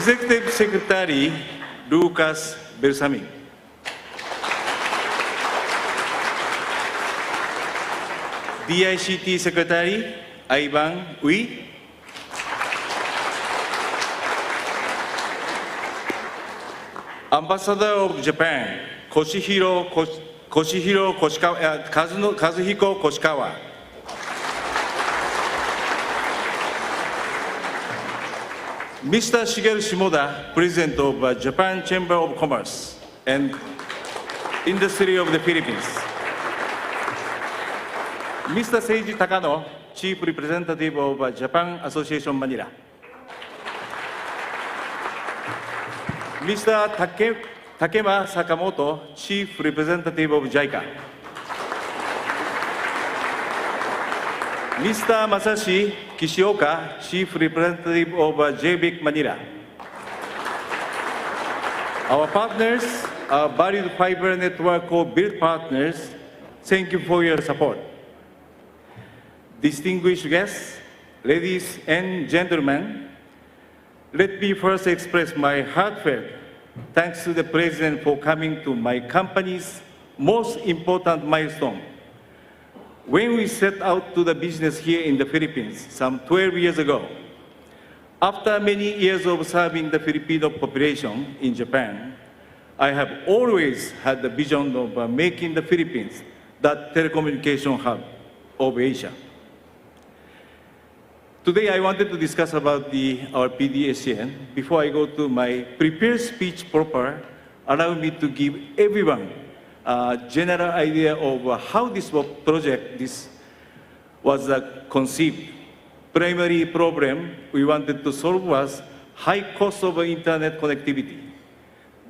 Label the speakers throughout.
Speaker 1: Executive Secretary Lucas Bersamin. DICT Secretary Ivan Ui. Ambassador of Japan Kazuhiko Koshikawa. Mr. Shigeru Shimoda, President of Japan Chamber of Commerce and Industry of the Philippines. Mr. Seiji Takano, Chief Representative of Japan Association Manila. Mr. Takema Sakamoto, Chief Representative of JICA. Mr. Masashi Kishioka, Chief Representative of JBIC Manila. Our partners, our valued fiber network co-build partners, thank you for your support. Distinguished guests, ladies and gentlemen, let me first express my heartfelt thanks to the President for coming to my company's most important milestone. When we set out to the business here in the Philippines some 12 years ago, after many years of serving the Filipino population in Japan, I have always had the vision of making the Philippines the telecommunication hub of Asia. Today, I wanted to discuss about our PDSCN. Before I go to my prepared speech proper, allow me to give everyone a general idea of how this project was conceived. Primary problem we wanted to solve was high cost of internet connectivity.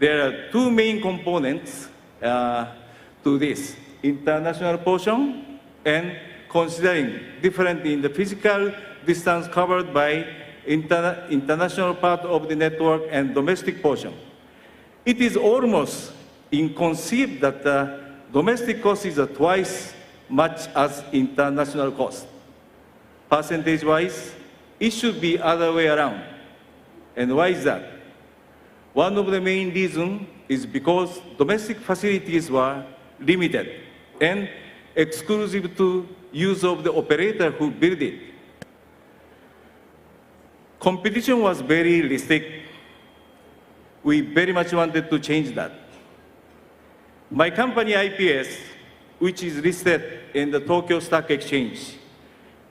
Speaker 1: There are two main components to this: international portion and considering different in the physical distance covered by international part of the network and domestic portion. It is almost inconceivable that the domestic cost is twice much as international cost. Percentage-wise, it should be other way around. And why is that? One of the main reasons is because domestic facilities were limited and exclusive to use of the operator who built it. Competition was very restricted. We very much wanted to change that. My company IPS, which is listed in the Tokyo Stock Exchange,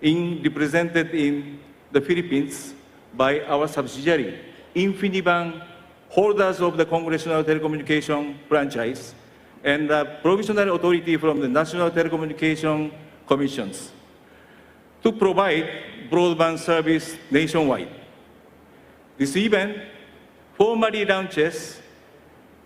Speaker 1: represented in the Philippines by our subsidiary, Infiniban, holders of the Congressional Telecommunication franchise, and the provisional authority from the National Telecommunication Commissions, to provide broadband service nationwide. This event formally launches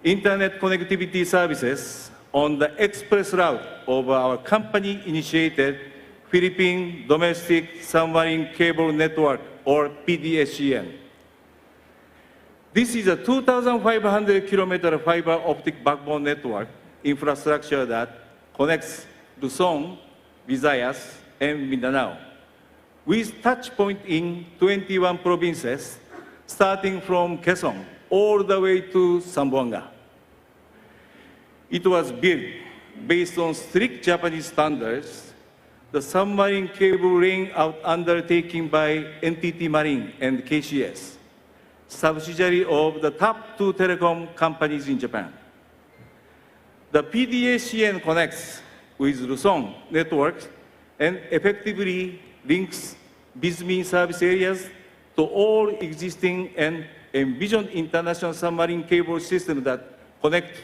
Speaker 1: internet connectivity services on the express route of our company-initiated Philippine Domestic Submarine Cable Network, or PDSCN. This is a 2,500-kilometer fiber optic backbone network infrastructure that connects Luzon, Visayas, and Mindanao, with touch point in 21 provinces, starting from Quezon all the way to Zamboanga. It was built based on strict Japanese standards, the submarine cable laying out undertaking by NTT Marine and KCS, subsidiary of the top two telecom companies in Japan. The PDSCN connects with Luzon networks and effectively links BizMe service areas to all existing and envisioned international submarine cable systems that connect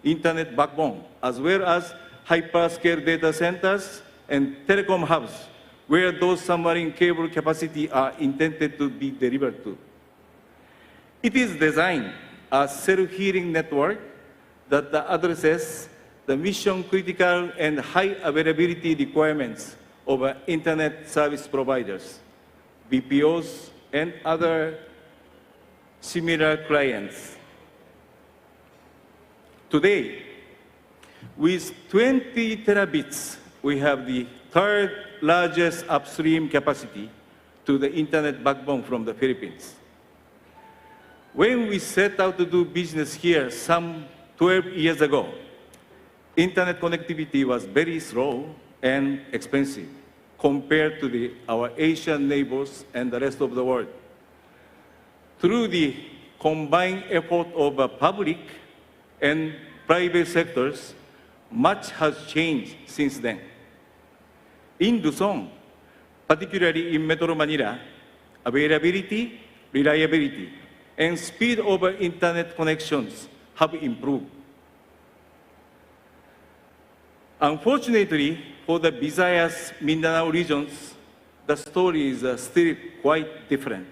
Speaker 1: internet backbone, as well as hyperscale data centers and telecom hubs, where those submarine cable capacity are intended to be delivered to. It is designed as self-healing network that addresses the mission-critical and high availability requirements of internet service providers, BPOs, and other similar clients. Today, with 20 terabits, we have the third largest upstream capacity to the internet backbone from the Philippines. When we set out to do business here some 12 years ago, internet connectivity was very slow and expensive compared to our Asian neighbors and the rest of the world. Through the combined effort of public and private sectors, much has changed since then. In Luzon, particularly in Metro Manila, availability, reliability, and speed of internet connections have improved. Unfortunately, for the Visayas Mindanao regions, the story is still quite different.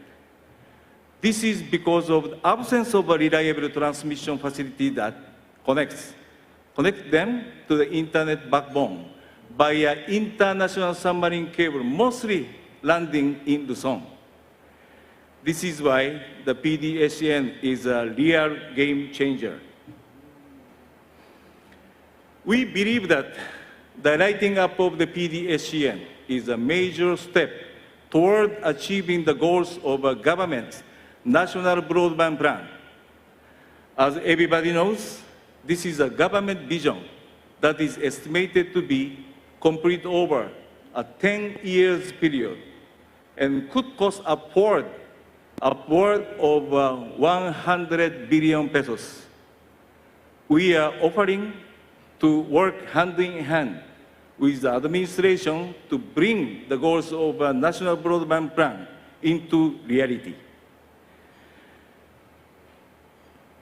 Speaker 1: This is because of the absence of a reliable transmission facility that connects them to the internet backbone via international submarine cable, mostly landing in Luzon. This is why the PDSCN is a real game changer. We believe that the lighting up of the PDSCN is a major step toward achieving the goals of a government's national broadband plan. As everybody knows, this is a government vision that is estimated to be complete over a 10 years period and could cost upward of 100 billion pesos. We are offering to work hand in hand with the administration to bring the goals of a national broadband plan into reality.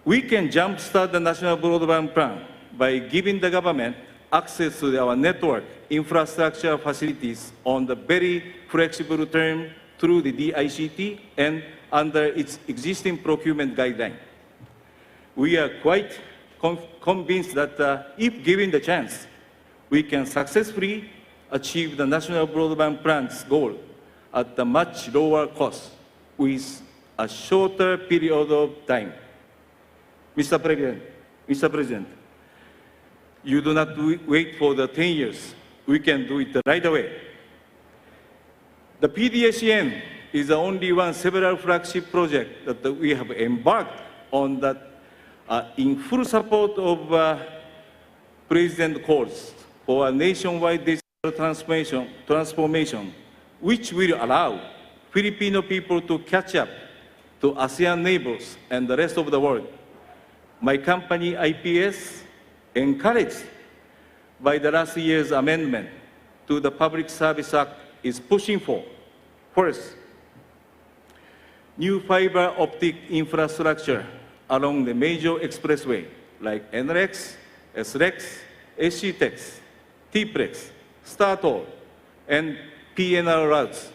Speaker 1: We can jumpstart the national broadband plan by giving the government access to our network infrastructure facilities on the very flexible term through the DICT and under its existing procurement guideline. We are quite convinced that if given the chance, we can successfully achieve the national broadband plan's goal at a much lower cost with a shorter period of time. Mr. President, you do not wait for the 10 years. We can do it right away. The PDSCN is the only one several flagship project that we have embarked on that in full support of President calls for a nationwide digital transformation, which will allow Filipino people to catch up to ASEAN neighbors and the rest of the world. My company, IPS, encouraged by the last year's amendment to the Public Service Act, is pushing for, first, new fiber optic infrastructure along the major expressway like NREX, SREX, SCTEX, TPREX, StarToll, and PNR routes,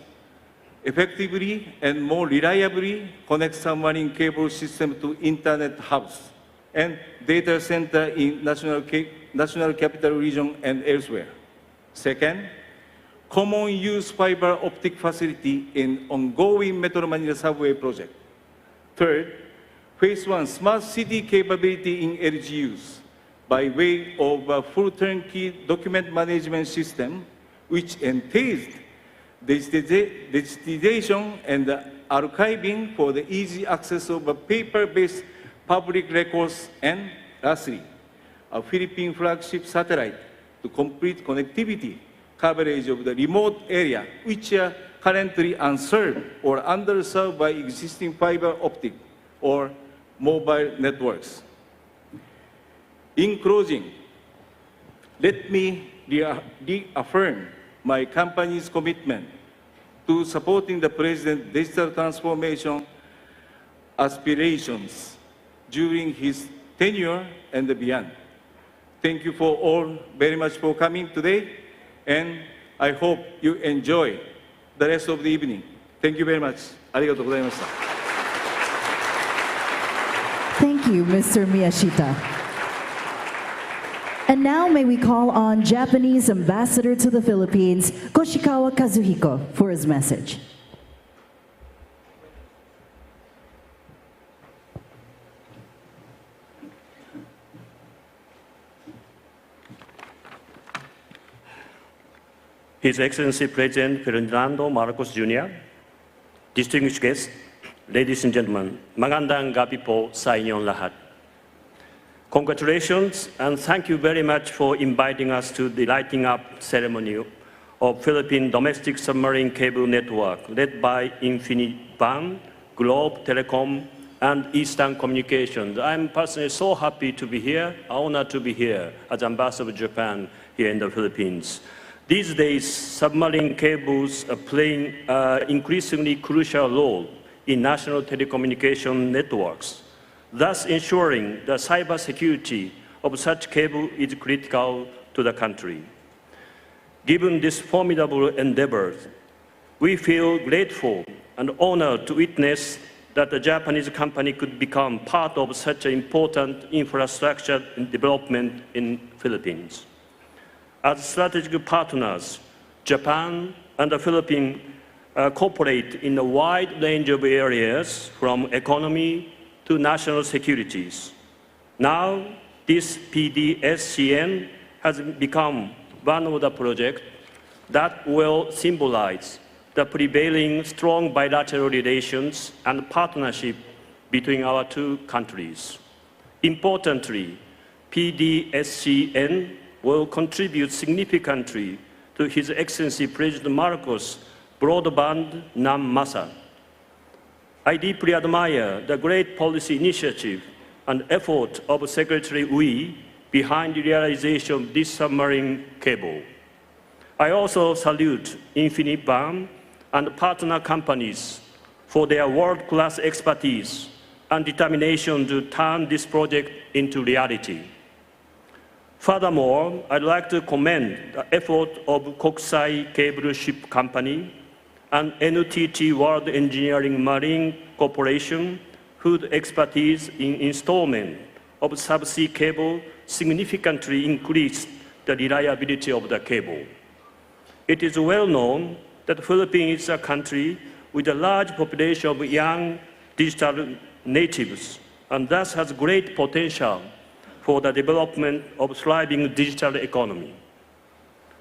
Speaker 1: effectively and more reliably connect submarine cable system to internet hubs and data center in national capital region and elsewhere. Second, common use fiber optic facility in ongoing Metro Manila subway project. Third, phase one smart city capability in LGUs by way of a full turnkey document management system, which entails digitization and archiving for the easy access of a paper-based public records, and lastly, a Philippine flagship satellite to complete connectivity coverage of the remote area, which are currently unserved or underserved by existing fiber optic or mobile networks. In closing, let me reaffirm my company's commitment to supporting the President's digital transformation aspirations during his tenure and beyond. Thank you for all very much for coming today, and I hope you enjoy the rest of the evening. Thank you very much. ありがとうございました。
Speaker 2: Thank you, Mr. Miyashita. And now may we call on Japanese Ambassador to the Philippines, Koshikawa Kazuhiko, for his message.
Speaker 3: His Excellency President Ferdinand Marcos Jr., distinguished guests, ladies and gentlemen, magandang gabi po sa inyong lahat. Congratulations and thank you very much for inviting us to the lighting up ceremony of Philippine domestic submarine cable network led by Infiniban, Globe Telecom, and Eastern Communications. I'm personally so happy to be here, honored to be here as Ambassador of Japan here in the Philippines. These days, submarine cables are playing an increasingly crucial role in national telecommunication networks. Thus ensuring the cybersecurity of such cable is critical to the country. Given this formidable endeavor, we feel grateful and honored to witness that the Japanese company could become part of such an important infrastructure development in Philippines. As strategic partners, Japan and the Philippines cooperate in a wide range of areas from economy to national securities. Now, this PDSCN has become one of the projects that will symbolize the prevailing strong bilateral relations and partnership between our two countries. Importantly, PDSCN will contribute significantly to His Excellency President Marcos' broadband Masa. I deeply admire the great policy initiative and effort of Secretary Wee behind the realization of this submarine cable. I also salute Infiniban and partner companies for their world-class expertise and determination to turn this project into reality. Furthermore, I'd like to commend the effort of Kokusai Cable Ship Company and NTT World Engineering Marine Corporation, whose expertise in installment of subsea cable significantly increased the reliability of the cable. It is well known that the Philippines is a country with a large population of young digital natives and thus has great potential for the development of a thriving digital economy.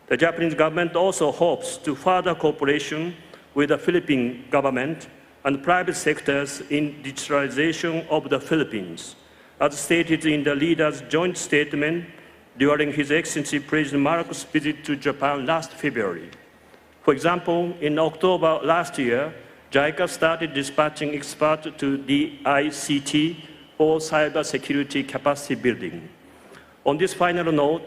Speaker 3: The Japanese government also hopes to further cooperation with the Philippine government and private sectors in digitalization of the Philippines, as stated in the leader's joint statement during His Excellency President Marcos' visit to Japan last February. For example, in October last year, JICA started dispatching experts to the ICT for cybersecurity capacity building. On this final note,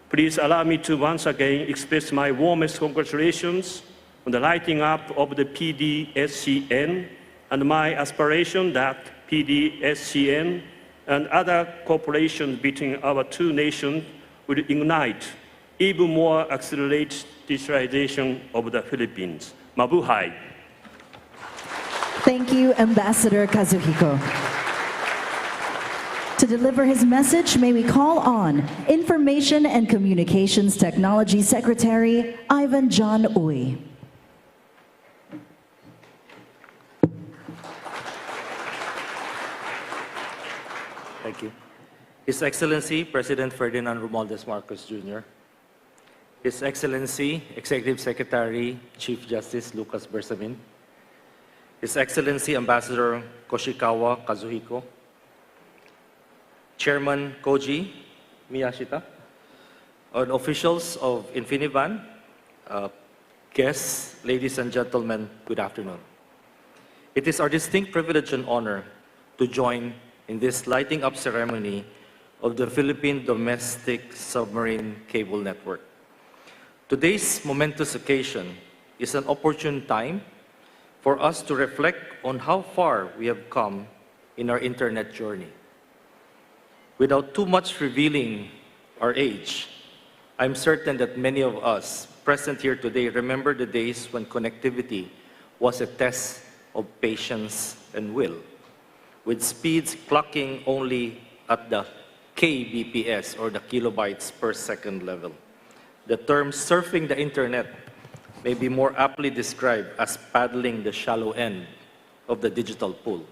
Speaker 3: please allow me to once again express my warmest congratulations on the lighting up of the PDSCN and my aspiration that PDSCN and other cooperation between our two nations will ignite even more accelerated digitalization of the Philippines. Mabuhay.
Speaker 2: Thank you, Ambassador Kazuhiko. To deliver his message, may we call on Information and Communications Technology Secretary Ivan John Uy.
Speaker 4: Thank you. His Excellency President Ferdinand Romualdez Marcos Jr., His Excellency Executive Secretary Chief Justice Lucas Bersamin, His Excellency Ambassador Koshikawa Kazuhiko, Chairman Koji Miyashita, and officials of Infiniban, guests, ladies and gentlemen, good afternoon. It is our distinct privilege and honor to join in this lighting up ceremony of the Philippine Domestic Submarine Cable Network. Today's momentous occasion is an opportune time for us to reflect on how far we have come in our internet journey. Without too much revealing our age, I'm certain that many of us present here today remember the days when connectivity was a test of patience and will, with speeds clocking only at the kbps or the kilobytes per second level. The term surfing the internet may be more aptly described as paddling the shallow end of the digital pool.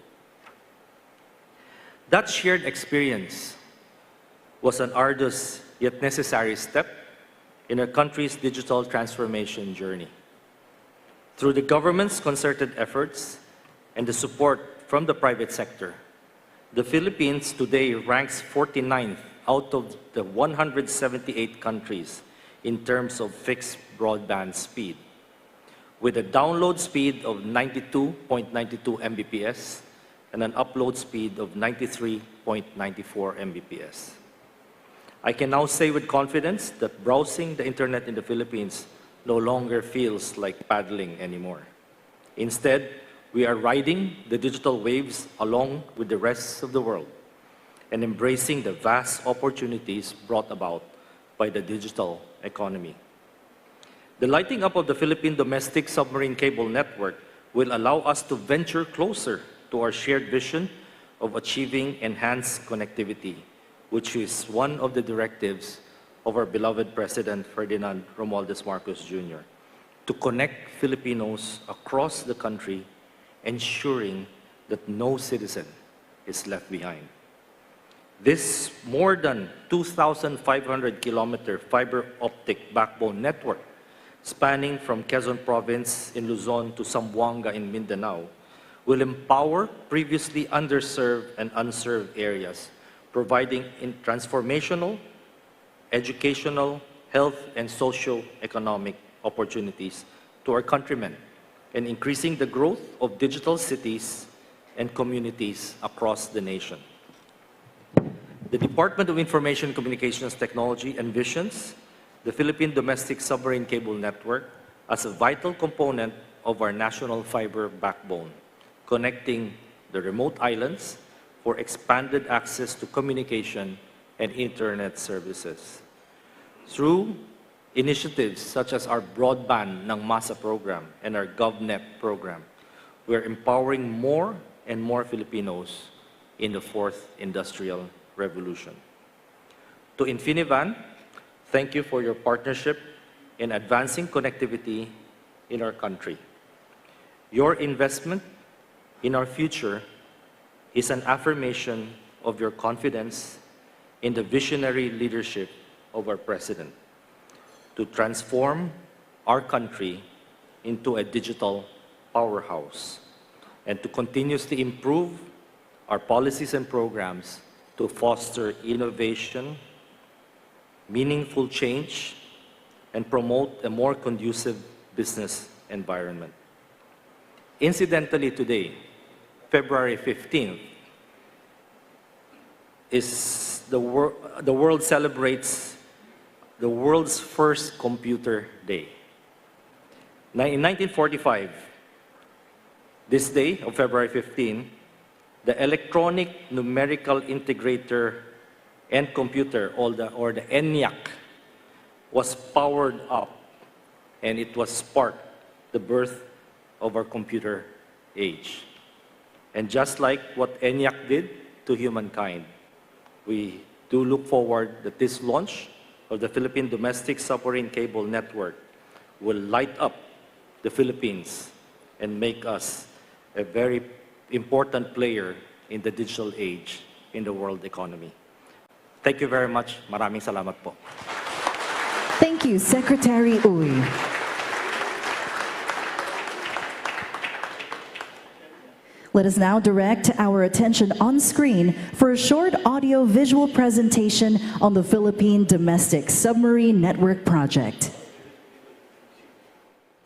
Speaker 4: That shared experience was an arduous yet necessary step in our country's digital transformation journey. Through the government's concerted efforts and the support from the private sector, the Philippines today ranks 49th out of the 178 countries in terms of fixed broadband speed, with a download speed of 92.92 Mbps and an upload speed of 93.94 Mbps. I can now say with confidence that browsing the internet in the Philippines no longer feels like paddling anymore. Instead, we are riding the digital waves along with the rest of the world and embracing the vast opportunities brought about by the digital economy. The lighting up of the Philippine domestic submarine cable network will allow us to venture closer to our shared vision of achieving enhanced connectivity, which is one of the directives of our beloved President Ferdinand Romualdez Marcos Jr., to connect Filipinos across the country, ensuring that no citizen is left behind. This more than 2,500-kilometer fiber optic backbone network, spanning from Quezon Province in Luzon to Zamboanga in Mindanao, will empower previously underserved and unserved areas, providing transformational, educational, health, and socio-economic opportunities to our countrymen, and increasing the growth of digital cities and communities across the nation. The Department of Information Communications Technology envisions the Philippine Domestic Submarine Cable Network as a vital component of our national fiber backbone, connecting the remote islands for expanded access to communication and internet services. Through initiatives such as our Broadband ng Masa program and our GovNet program, we are empowering more and more Filipinos in the fourth industrial revolution. To Infinivan, thank you for your partnership in advancing connectivity in our country. Your investment in our future is an affirmation of your confidence in the visionary leadership of our President to transform our country into a digital powerhouse and to continuously improve our policies and programs to foster innovation, meaningful change, and promote a more conducive business environment. Incidentally, today, February 15th, is the world celebrates the world's first computer day. In 1945, this day of February 15, the electronic numerical integrator and computer, or the ENIAC, was powered up, and it was sparked the birth of our computer age. And just like what ENIAC did to humankind, we do look forward that this launch of the Philippine Domestic Submarine Cable Network will light up the Philippines and make us a very important player in the digital age in the world economy. Thank you very much. Maraming salamat po.
Speaker 2: Thank you, Secretary Uy. Let us now direct our attention on screen for a short audio-visual presentation on the Philippine Domestic Submarine Network Project.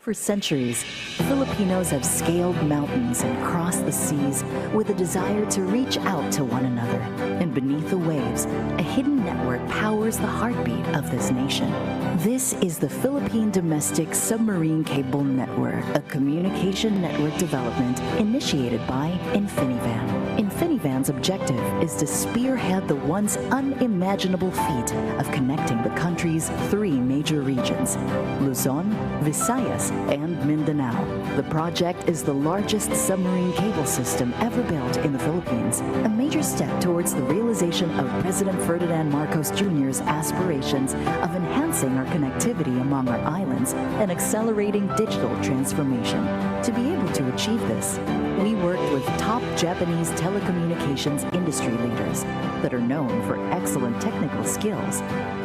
Speaker 2: For centuries, Filipinos have scaled mountains and crossed the seas with a desire to reach out to one another. And beneath the waves, a hidden network powers the heartbeat of this nation. This is the Philippine Domestic Submarine Cable Network, a communication network development initiated by Infinivan. Infinivan's objective is to spearhead the once unimaginable feat of connecting the country's three major regions, Luzon, Visayas, and Mindanao. The project is the largest submarine cable system ever built in the Philippines, a major step towards the realization of President Ferdinand Marcos Jr.'s aspirations of enhancing our connectivity among our islands and accelerating digital transformation. To be able to achieve this, we worked with top Japanese telecommunications industry leaders that are known for excellent technical skills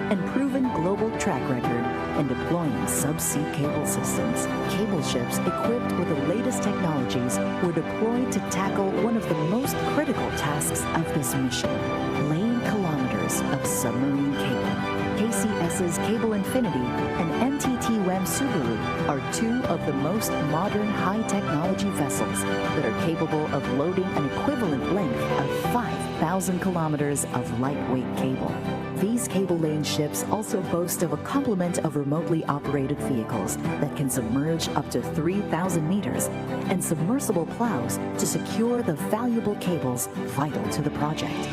Speaker 2: and proven global track record in deploying subsea cable systems. Cable ships equipped with the latest technologies were deployed to tackle one of the most critical tasks of this mission, laying kilometers of submarine cable. KCS's Cable Infinity and NTT WEM Subaru are two of the most modern high-technology vessels that are capable of loading an equivalent length of 5,000 kilometers of lightweight cable. These cable-laying ships also boast of a complement of remotely operated vehicles that can submerge up to 3,000 meters and submersible plows to secure the valuable cables vital to the project.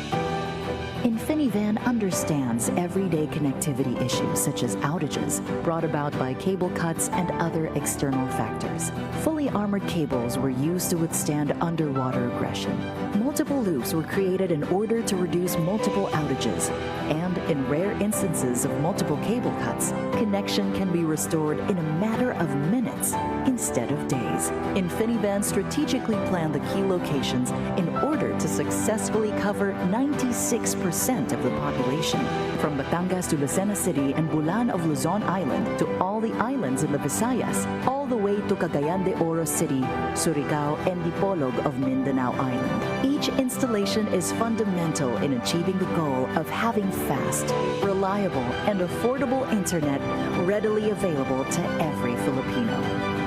Speaker 2: Infinivan understands everyday connectivity issues such as outages brought about by cable cuts and other external factors. Fully armored cables were used to withstand underwater aggression. Multiple loops were created in order to reduce multiple outages, and in rare instances of multiple cable cuts, connection can be restored in a matter of minutes instead of days. Infinivan strategically planned the key locations in order to successfully cover 96% of the population, from Batangas to Lucena City and Bulan of Luzon Island to all the islands in the Visayas, all the way to Cagayan de Oro City, Surigao, and Dipolog of Mindanao Island. Each installation is fundamental in achieving the goal of having fast, reliable, and affordable internet readily available to every Filipino.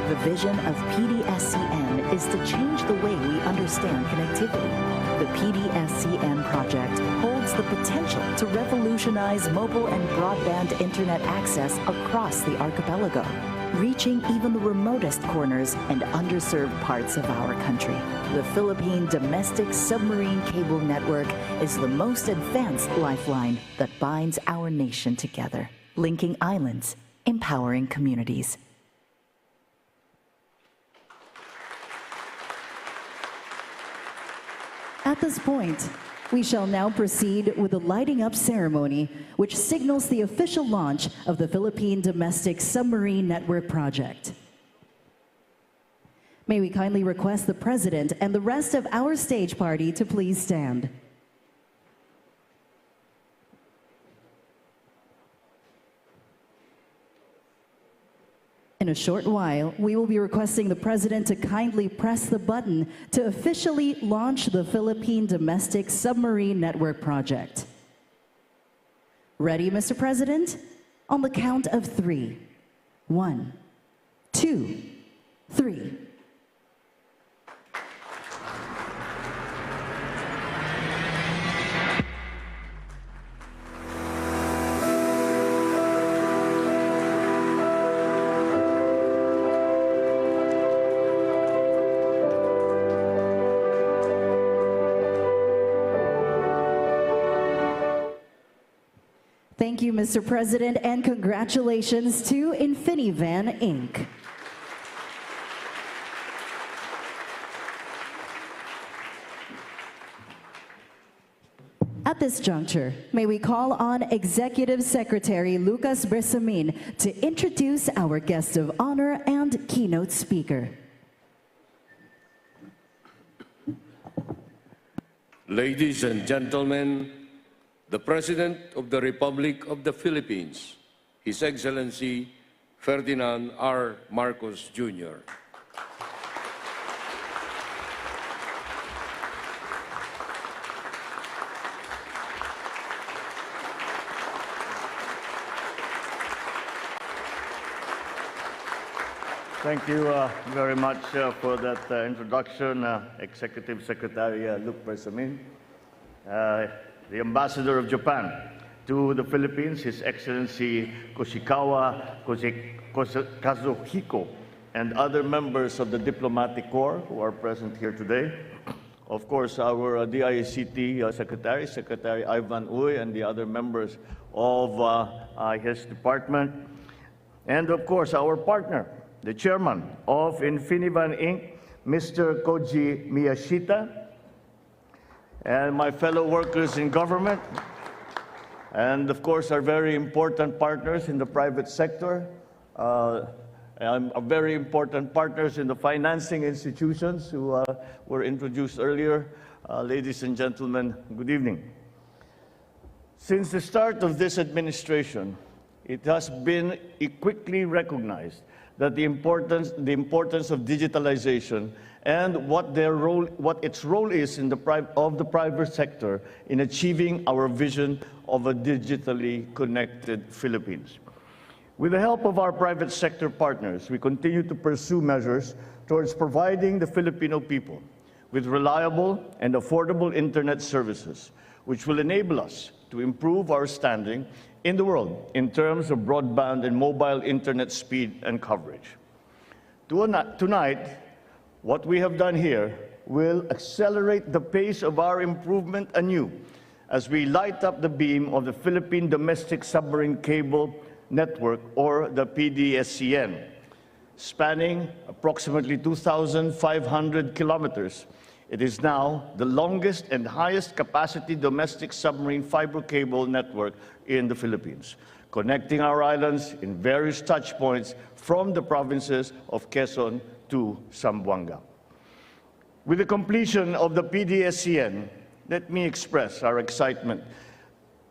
Speaker 2: The vision of PDSCN is to change the way we understand connectivity. The PDSCN project holds the potential to revolutionize mobile and broadband internet access across the archipelago, reaching even the remotest corners and underserved parts of our country. The Philippine Domestic Submarine Cable Network is the most advanced lifeline that binds our nation together, linking islands, empowering communities.
Speaker 5: At this point, we shall now proceed with the lighting up ceremony, which signals the official launch of the Philippine Domestic Submarine Network project. May we kindly request the President and the rest of our stage party to please stand. In a short while, we will be requesting the President to kindly press the button to officially launch the Philippine Domestic Submarine Network project. Ready, Mr. President? On the count of 3. 1, 2, 3. Thank you, Mr. President, and congratulations to Infinivan, Inc. At this juncture, may we call on Executive Secretary Lucas Bersamin to introduce our guest of honor and keynote speaker.
Speaker 6: Ladies and gentlemen, the President of the Republic of the Philippines, His Excellency Ferdinand R. Marcos Jr.
Speaker 7: Thank you very much for that introduction, Executive Secretary Luc Bersamin. The Ambassador of Japan to the Philippines, His Excellency Koshikawa Kazuhiko, and other members of the Diplomatic Corps who are present here today. Of course, our DICT Secretary, Secretary Ivan Uy, and the other members of his department. And of course, our partner, the Chairman of Infinivan Inc., Mr. Koji Miyashita, and my fellow workers in government, and of course our very important partners in the private sector, very important partners in the financing institutions who were introduced earlier. Ladies and gentlemen, good evening. Since the start of this administration, it has been quickly recognized that the importance of digitalization and what its role is in the private sector in achieving our vision of a digitally connected Philippines. With the help of our private sector partners, we continue to pursue measures towards providing the Filipino people with reliable and affordable internet services, which will enable us to improve our standing in the world in terms of broadband and mobile internet speed and coverage. Tonight, what we have done here will accelerate the pace of our improvement anew as we light up the beam of the Philippine Domestic Submarine Cable Network, or the PDSCN, spanning approximately 2,500 kilometers. It is now the longest and highest capacity domestic submarine fiber cable network in the Philippines, connecting our islands in various touch points from the provinces of Quezon to Zamboanga. With the completion of the PDSCN, let me express our excitement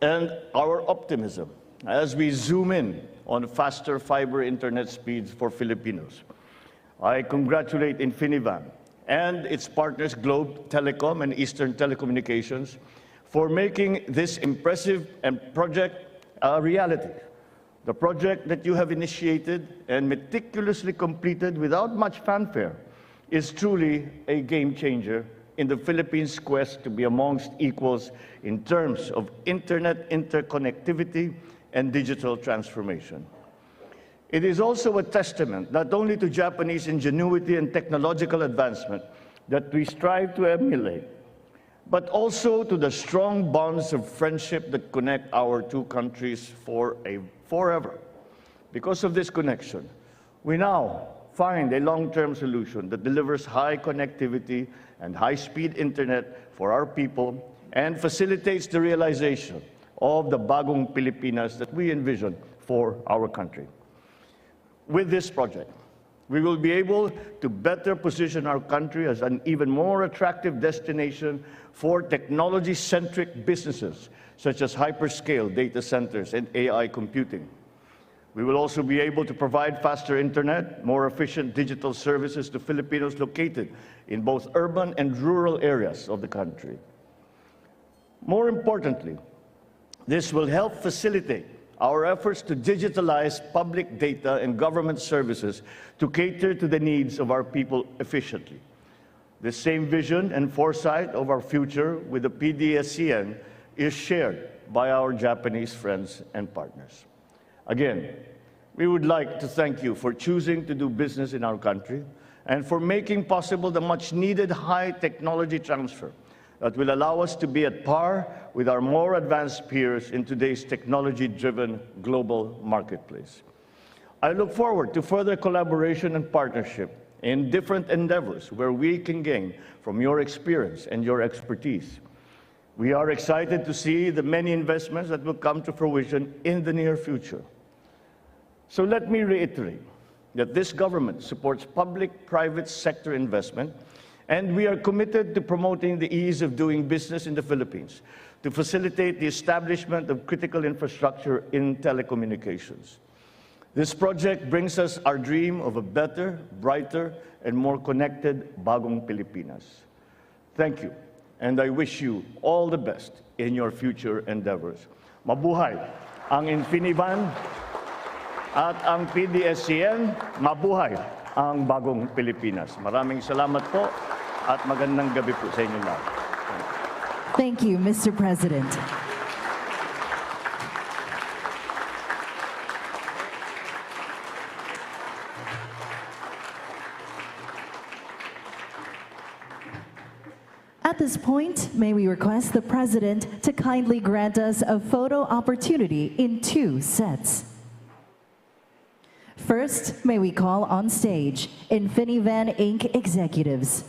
Speaker 7: and our optimism as we zoom in on faster fiber internet speeds for Filipinos. I congratulate Infinivan and its partners Globe Telecom and Eastern Telecommunications for making this impressive project a reality. The project that you have initiated and meticulously completed without much fanfare is truly a game changer in the Philippines' quest to be amongst equals in terms of internet interconnectivity and digital transformation. It is also a testament not only to Japanese ingenuity and technological advancement that we strive to emulate, but also to the strong bonds of friendship that connect our two countries forever. Because of this connection, we now find a long-term solution that delivers high connectivity and high-speed internet for our people and facilitates the realization of the Bagong Pilipinas that we envision for our country. With this project, we will be able to better position our country as an even more attractive destination for technology-centric businesses, such as hyperscale data centers and AI computing. We will also be able to provide faster internet, more efficient digital services to Filipinos located in both urban and rural areas of the country. More importantly, this will help facilitate our efforts to digitalize public data and government services to cater to the needs of our people efficiently. The same vision and foresight of our future with the PDSCN is shared by our Japanese friends and partners. Again, we would like to thank you for choosing to do business in our country and for making possible the much-needed high technology transfer that will allow us to be at par with our more advanced peers in today's technology-driven global marketplace. I look forward to further collaboration and partnership in different endeavors where we can gain from your experience and your expertise. We are excited to see the many investments that will come to fruition in the near future. So let me reiterate that this government supports public-private sector investment, and we are committed to promoting the ease of doing business in the Philippines to facilitate the establishment of critical infrastructure in telecommunications. This project brings us our dream of a better, brighter, and more connected Bagong Pilipinas. Thank you, and I wish you all the best in your future endeavors. Mabuhay ang Infinivan at ang PDSCN, mabuhay ang Bagong Pilipinas. Maraming salamat po at magandang gabi po sa inyo lahat.
Speaker 5: Thank you, Mr. President. At this point, may we request the President to kindly grant us a photo opportunity in 2 sets. First, may we call on stage Infinivan Inc. executives.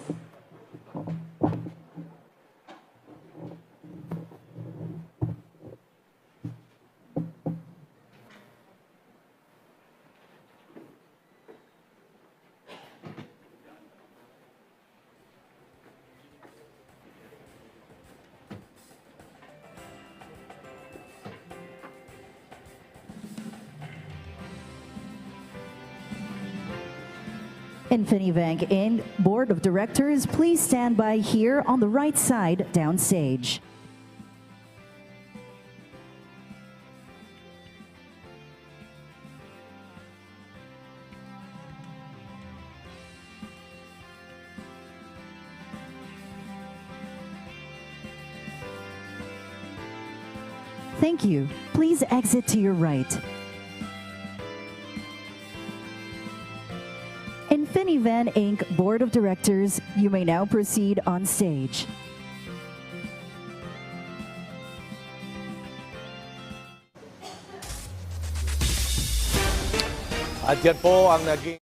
Speaker 5: Infinibank Inc. Board of Directors, please stand by here on the right side downstage. Thank you. Please exit to your right. Infinivan Inc. Board of Directors, you may now proceed on stage.
Speaker 8: At yan po ang naging